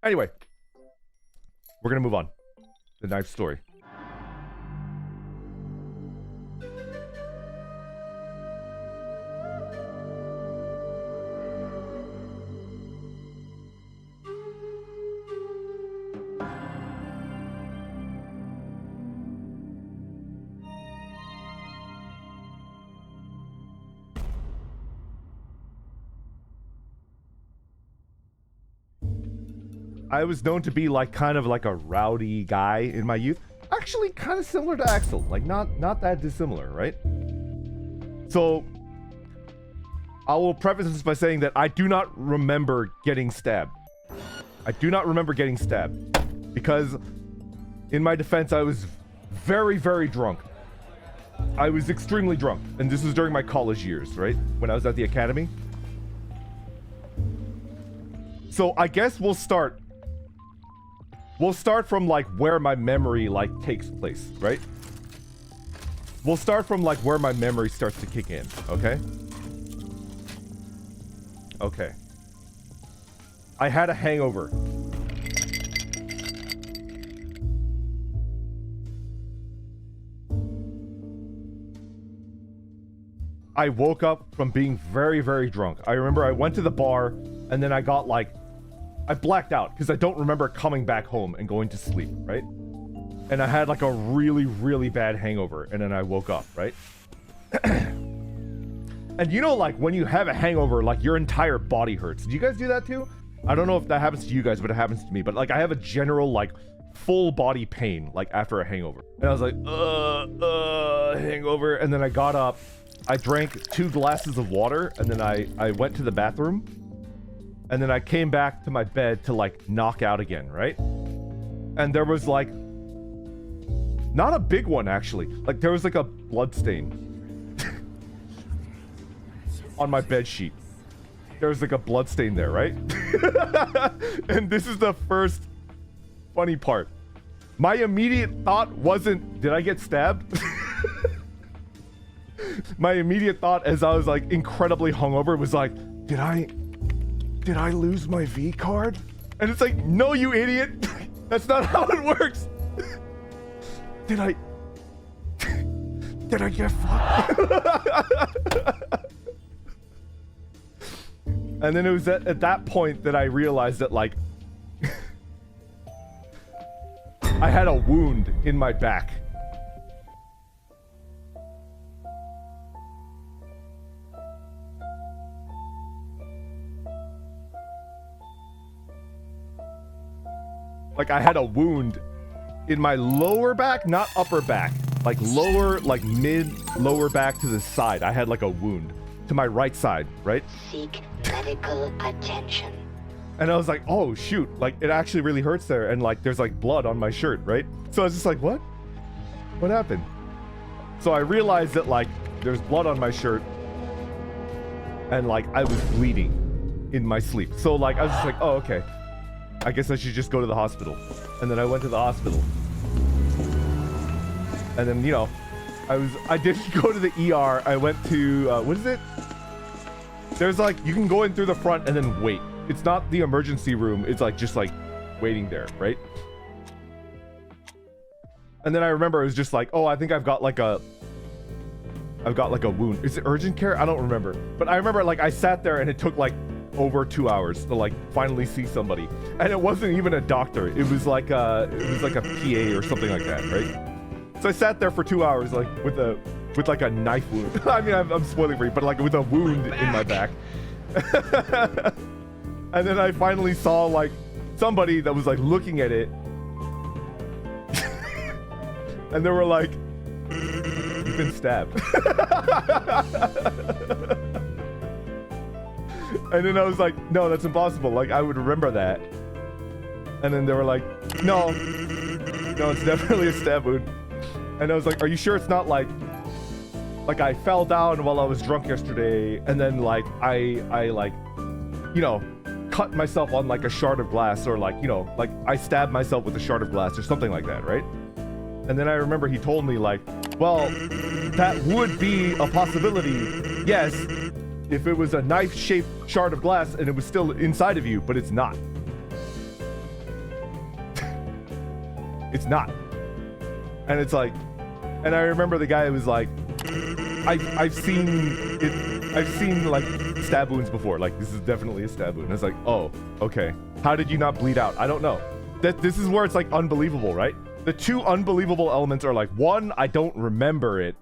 Anyway, we're gonna move on. The knife story. I was known to be like kind of like a rowdy guy in my youth. Actually kind of similar to Axel, like not that dissimilar, right? So I will preface this by saying that I do not remember getting stabbed. I do not remember getting stabbed because in my defense I was very, very drunk. I was extremely drunk, and this was during my college years, right? When I was at the academy. So I guess we'll start from like where my memory like takes place, right? We'll start from like where my memory starts to kick in, okay? Okay. I had a hangover. I woke up from being very, very drunk. I remember I went to the bar and then I got like, I blacked out because I don't remember coming back home and going to sleep, right? And I had like a really, really bad hangover, and then I woke up, right? And you know, like when you have a hangover, like your entire body hurts. Do you guys do that too? I don't know if that happens to you guys, but it happens to me. But like I have a general like full body pain like after a hangover. And I was like, hangover. And then I got up, I drank 2 glasses of water, and then I went to the bathroom. And then I came back to my bed to like knock out again, right? And there was like, not a big one actually. Like there was like a blood stain on my bed sheet. There was like a blood stain there, right? And this is the first funny part. My immediate thought wasn't, did I get stabbed? My immediate thought as I was like incredibly hungover was like, did I lose my V card? And it's like, no, you idiot. That's not how it works. Did I get fucked? And then it was at that point that I realized that like, I had a wound in my back. Like I had a wound in my lower back, not upper back, like lower, like mid lower back to the side. I had like a wound to my right side, right? Seek medical attention. And I was like, oh shoot, like it actually really hurts there. And like, there's like blood on my shirt, right? So I was just like, what happened? So I realized that like there's blood on my shirt and like I was bleeding in my sleep. So like, I was just like, oh, okay. I guess I should just go to the hospital. And then I went to the hospital. And then, you know, I didn't go to the ER. I went to, what is it? There's like, you can go in through the front and then wait. It's not the emergency room. It's like, just like waiting there, right? And then I remember it was just like, oh, I think I've got like a wound. Is it urgent care? I don't remember. But I remember like I sat there and it took like over 2 hours to like finally see somebody, and it wasn't even a doctor. It was like a PA or something like that, right? So I sat there for 2 hours like with like a knife wound. I mean, I'm spoiling for you, but like with a wound in my back. And then I finally saw like somebody that was like looking at it, and they were like, "You've been stabbed." And then I was like, no, that's impossible. Like, I would remember that. And then they were like, no, it's definitely a stab wound. And I was like, are you sure it's not like I fell down while I was drunk yesterday, and then like I like, you know, cut myself on like a shard of glass, or like, you know, like I stabbed myself with a shard of glass or something like that, right? And then I remember he told me like, well, that would be a possibility, yes, if it was a knife-shaped shard of glass and it was still inside of you, but it's not. It's not. And it's like, and I remember the guy was like, I've seen like stab wounds before. Like, this is definitely a stab wound. And it's like, oh, okay. How did you not bleed out? I don't know. This is where it's like unbelievable, right? The two unbelievable elements are like, one, I don't remember it.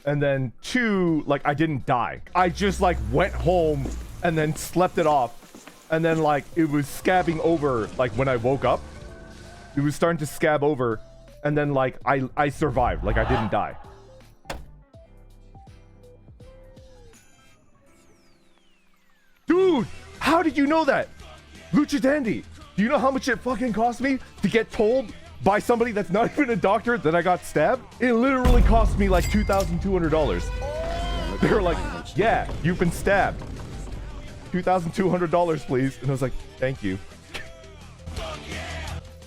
And then two, like, I didn't die. I just like went home and then slept it off. And then like it was scabbing over like when I woke up. It was starting to scab over. And then like I survived. Like I didn't die. Dude, how did you know that? Lucha Dandy, do you know how much it fucking cost me to get told by somebody that's not even a doctor that I got stabbed? It literally cost me like $2,200. They were like, yeah, you've been stabbed. $2,200, please. And I was like, thank you.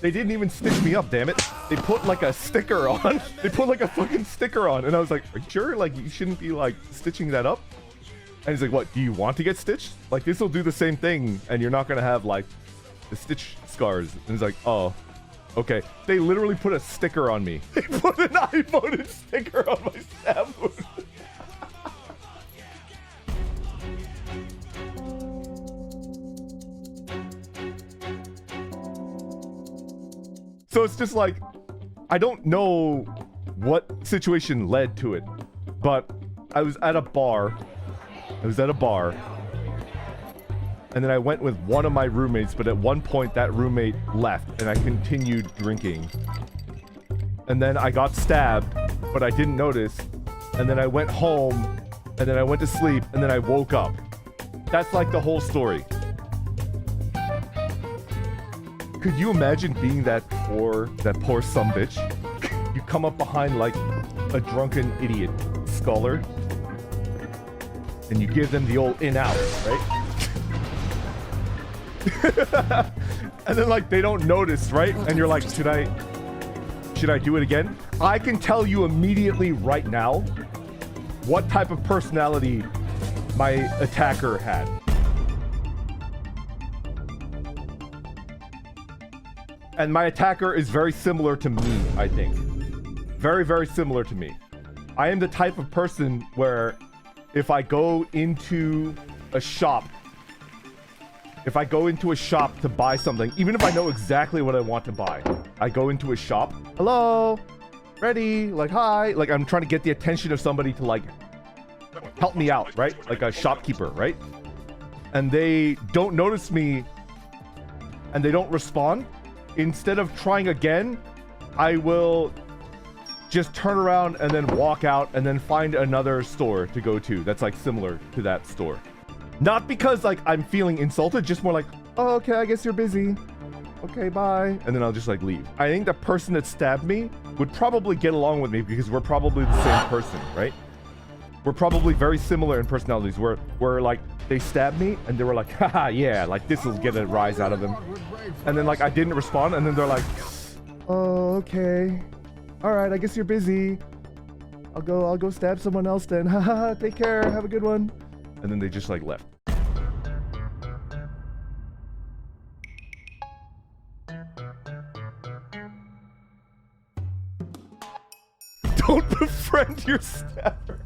They didn't even stitch me up, damn it. They put like a sticker on. They put like a fucking sticker on. And I was like, are you sure? Like, you shouldn't be like stitching that up? And he's like, what, do you want to get stitched? Like, this will do the same thing, and you're not gonna have, like, the stitch scars. And he's like, oh, okay. They literally put a sticker on me. They put an iPhone sticker on my stab wound. So it's just like, I don't know what situation led to it, but I was at a bar. And then I went with one of my roommates, but at one point that roommate left and I continued drinking. And then I got stabbed, but I didn't notice. And then I went home, and then I went to sleep, and then I woke up. That's like the whole story. Could you imagine being that poor sumbitch? You come up behind like a drunken idiot scholar, and you give them the old in-out, right? And then like they don't notice, right? And you're like, should I do it again? I can tell you immediately right now what type of personality my attacker had. And my attacker is very similar to me, I think. Very, very similar to me. I am the type of person where if I go into a shop to buy something, even if I know exactly what I want to buy, I go into a shop. Hello? Ready? Like, hi? Like, I'm trying to get the attention of somebody to, like, help me out, right? Like a shopkeeper, right? And they don't notice me and they don't respond. Instead of trying again, I will just turn around and then walk out and then find another store to go to that's like similar to that store. Not because like I'm feeling insulted, just more like, oh, okay, I guess you're busy. Okay, bye. And then I'll just like leave. I think the person that stabbed me would probably get along with me because we're probably the same person, right? We're probably very similar in personalities where like they stabbed me and they were like, haha, yeah, like this will get a rise out of them. And then like I didn't respond and then they're like, oh, okay. All right, I guess you're busy. I'll go stab someone else then. Haha, take care, have a good one. And then they just like left. Don't befriend your stabber.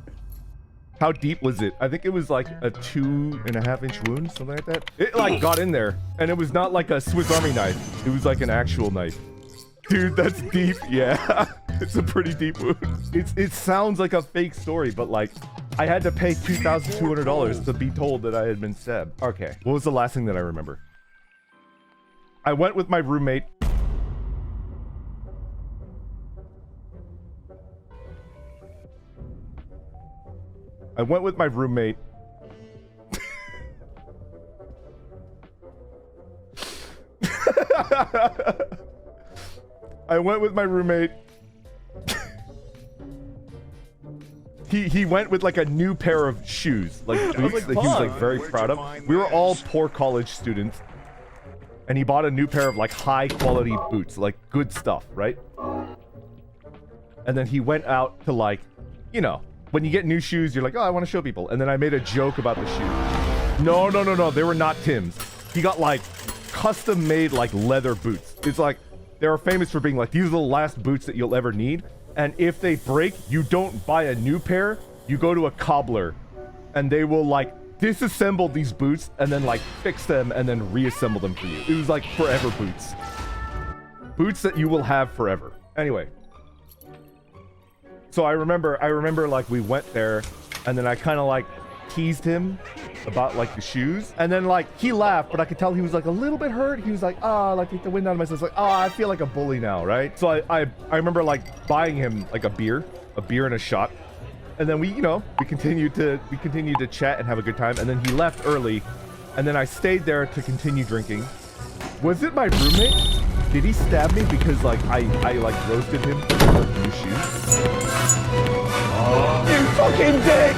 How deep was it? I think it was like a 2.5-inch wound, something like that. It like got in there, and it was not like a Swiss Army knife. It was like an actual knife. Dude, that's deep. Yeah, it's a pretty deep wound. It sounds like a fake story, but like I had to pay $2,200 to be told that I had been stabbed. Okay, what was the last thing that I remember? I went with my roommate. I went with my roommate. He went with like a new pair of shoes, like boots that he was like very proud of. We were all poor college students, and he bought a new pair of like high quality boots, like good stuff, right? And then he went out to like, you know, when you get new shoes, you're like, oh, I want to show people. And then I made a joke about the shoes. No, they were not Tim's. He got like custom made like leather boots. It's like They are famous for being like, these are the last boots that you'll ever need. And if they break, you don't buy a new pair. You go to a cobbler and they will like disassemble these boots and then like fix them and then reassemble them for you. It was like forever boots. Boots that you will have forever. Anyway. So I remember like we went there and then I kind of like teased him about like the shoes, and then like he laughed, but I could tell he was like a little bit hurt. He was like, like take the wind out of my sails, like, I feel like a bully now, right? So I remember like buying him like a beer and a shot, and then we continued to chat and have a good time, and then he left early, and then I stayed there to continue drinking. Was it my roommate? Did he stab me because like I like roasted him for new shoes? You fucking dick!